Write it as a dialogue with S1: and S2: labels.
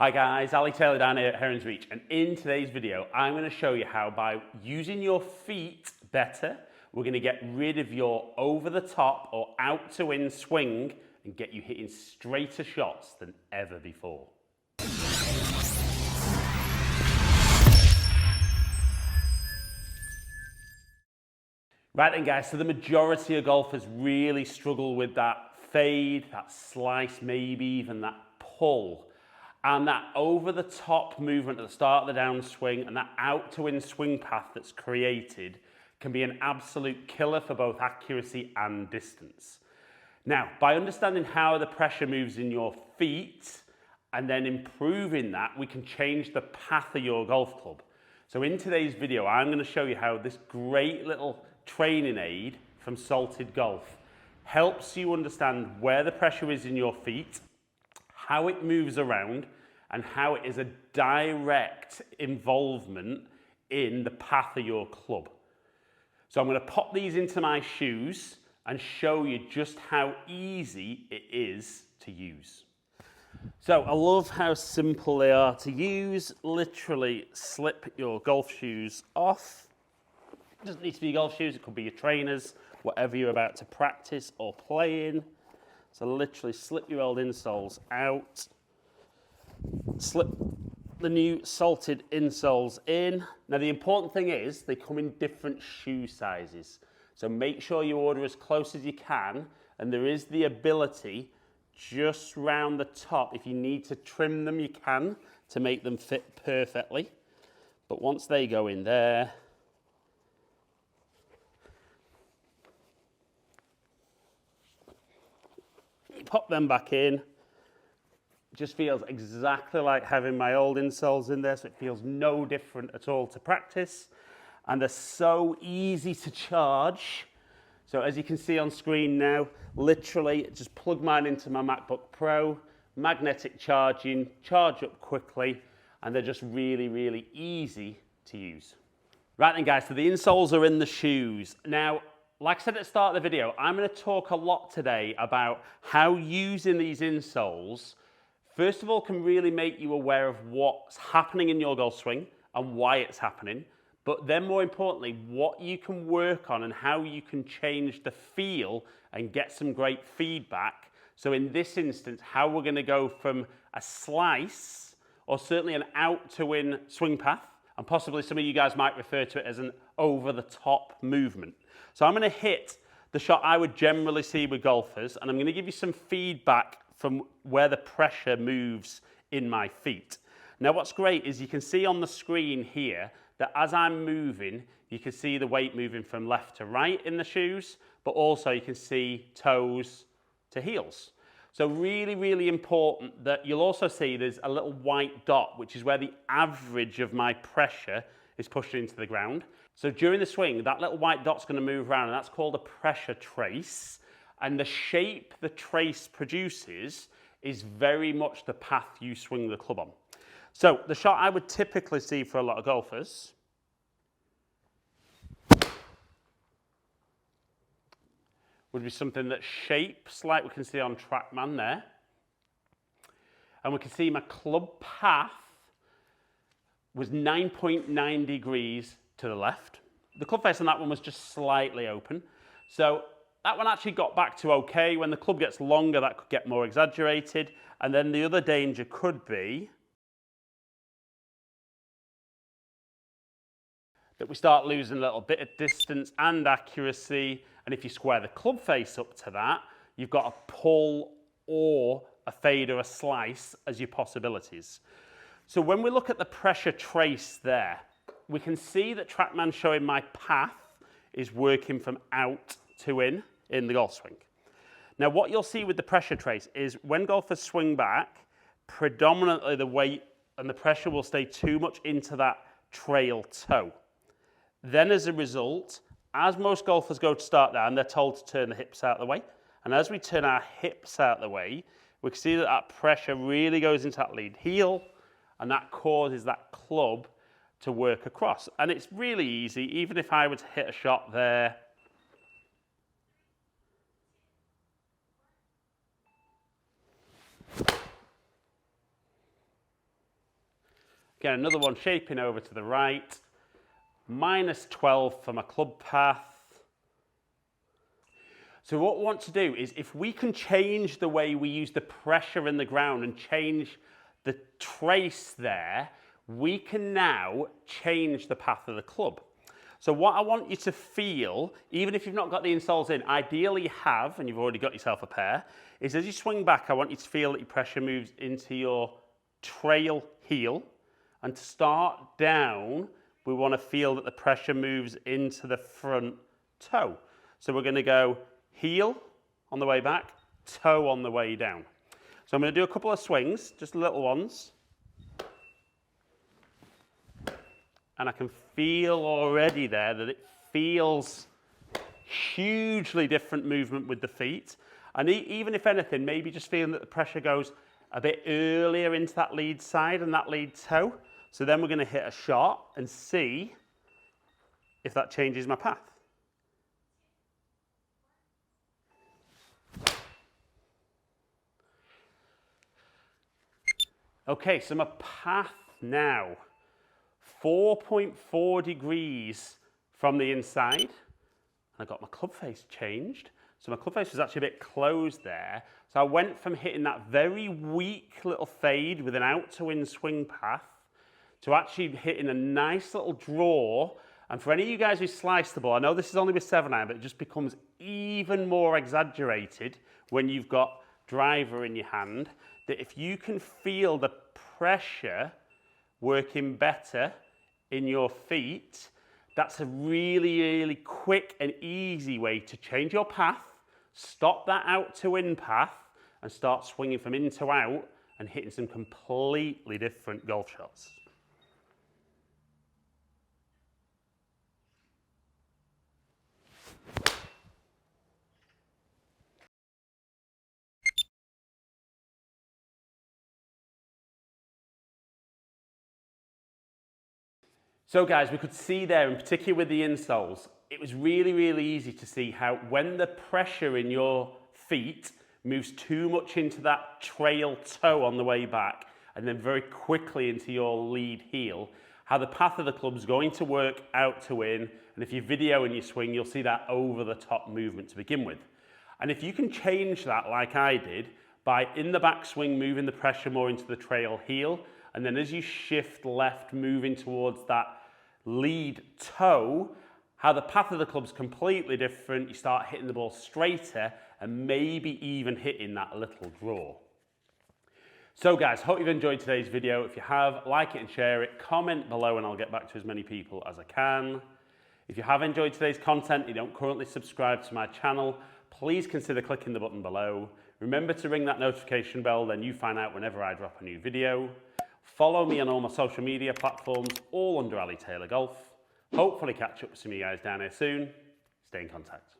S1: Hi guys, Ali Taylor down here at Heron's Reach, and in today's video I'm going to show you how by using your feet better we're going to get rid of your over the top or out to in swing and get you hitting straighter shots than ever before. Right then guys, so the majority of golfers really struggle with that fade, that slice, maybe even that pull. And that over-the-top movement at the start of the downswing and that out-to-in swing path that's created can be an absolute killer for both accuracy and distance. Now, by understanding how the pressure moves in your feet and then improving that, we can change the path of your golf club. So in today's video, I'm going to show you how this great little training aid from Salted Golf helps you understand where the pressure is in your feet, how it moves around, and how it is a direct involvement in the path of your club. So I'm going to pop these into my shoes and show you just how easy it is to use. So I love how simple they are to use. Literally slip your golf shoes off. It doesn't need to be golf shoes, it could be your trainers, whatever you're about to practice or play in. So literally slip your old insoles out, slip the new salted insoles in. Now the important thing is they come in different shoe sizes. So make sure you order as close as you can, and there is the ability just round the top, if you need to trim them you can to make them fit perfectly. But once they go in there, pop them back in. Just feels exactly like having my old insoles in there, so it feels no different at all to practice. And they're so easy to charge. So as you can see on screen now, literally just plug mine into my MacBook Pro, magnetic charging, charge up quickly, and they're just really, really easy to use. Right then guys, so the insoles are in the shoes. Now, like I said at the start of the video, I'm going to talk a lot today about how using these insoles, first of all, can really make you aware of what's happening in your golf swing and why it's happening, but then more importantly, what you can work on and how you can change the feel and get some great feedback. So in this instance, how we're going to go from a slice, or certainly an out-to-in swing path, and possibly some of you guys might refer to it as an over-the-top movement. So I'm going to hit the shot I would generally see with golfers, and I'm going to give you some feedback from where the pressure moves in my feet. Now what's great is you can see on the screen here that as I'm moving, you can see the weight moving from left to right in the shoes, but also you can see toes to heels. So really, really important that you'll also see there's a little white dot, which is where the average of my pressure is pushed into the ground. So during the swing, that little white dot's going to move around, and that's called a pressure trace. And the shape the trace produces is very much the path you swing the club on. So the shot I would typically see for a lot of golfers would be something that shapes like we can see on TrackMan there. And we can see my club path was 9.9 degrees to the left. The club face on that one was just slightly open. So that one actually got back to okay. When the club gets longer, that could get more exaggerated. And then the other danger could be that we start losing a little bit of distance and accuracy. And if you square the club face up to that, you've got a pull or a fade or a slice as your possibilities. So when we look at the pressure trace there, we can see that TrackMan showing my path is working from out to in the golf swing. Now what you'll see with the pressure trace is when golfers swing back, predominantly the weight and the pressure will stay too much into that trail toe. Then as a result, as most golfers go to start down, they're told to turn the hips out of the way. And as we turn our hips out of the way, we can see that that pressure really goes into that lead heel, and that causes that club to work across. And it's really easy, even if I were to hit a shot there, Get another one shaping over to the right. -12 for my club path. So what we want to do is, if we can change the way we use the pressure in the ground and change the trace there, we can now change the path of the club. So what I want you to feel, even if you've not got the insoles in, ideally you have, and you've already got yourself a pair, is as you swing back, I want you to feel that your pressure moves into your trail heel. And to start down, we want to feel that the pressure moves into the front toe. So we're going to go heel on the way back, toe on the way down. So I'm going to do a couple of swings, just little ones. And I can feel already there that it feels hugely different movement with the feet. And even if anything, maybe just feeling that the pressure goes a bit earlier into that lead side and that lead toe. So then we're going to hit a shot and see if that changes my path. Okay, so my path now. 4.4 degrees from the inside. I got my club face changed. So my club face was actually a bit closed there. So I went from hitting that very weak little fade with an out to in swing path to actually hitting a nice little draw. And for any of you guys who slice the ball, I know this is only with 7-iron, but it just becomes even more exaggerated when you've got driver in your hand, that if you can feel the pressure working better in your feet, that's a really, really quick and easy way to change your path, stop that out to in path, and start swinging from in to out and hitting some completely different golf shots. So guys, we could see there, in particular with the insoles, it was really, really easy to see how when the pressure in your feet moves too much into that trail toe on the way back and then very quickly into your lead heel, how the path of the club's going to work out to in, and if you video and you swing, you'll see that over the top movement to begin with. And if you can change that like I did, by in the backswing moving the pressure more into the trail heel, and then as you shift left, moving towards that lead toe, how the path of the club's completely different. You start hitting the ball straighter and maybe even hitting that little draw. So guys, hope you've enjoyed today's video. If you have, like it and share it, comment below and I'll get back to as many people as I can. If you have enjoyed today's content and you don't currently subscribe to my channel, please consider clicking the button below. Remember to ring that notification bell, then you find out whenever I drop a new video. Follow me on all my social media platforms, all under Ali Taylor Golf. Hopefully catch up with some of you guys down here soon. Stay in contact.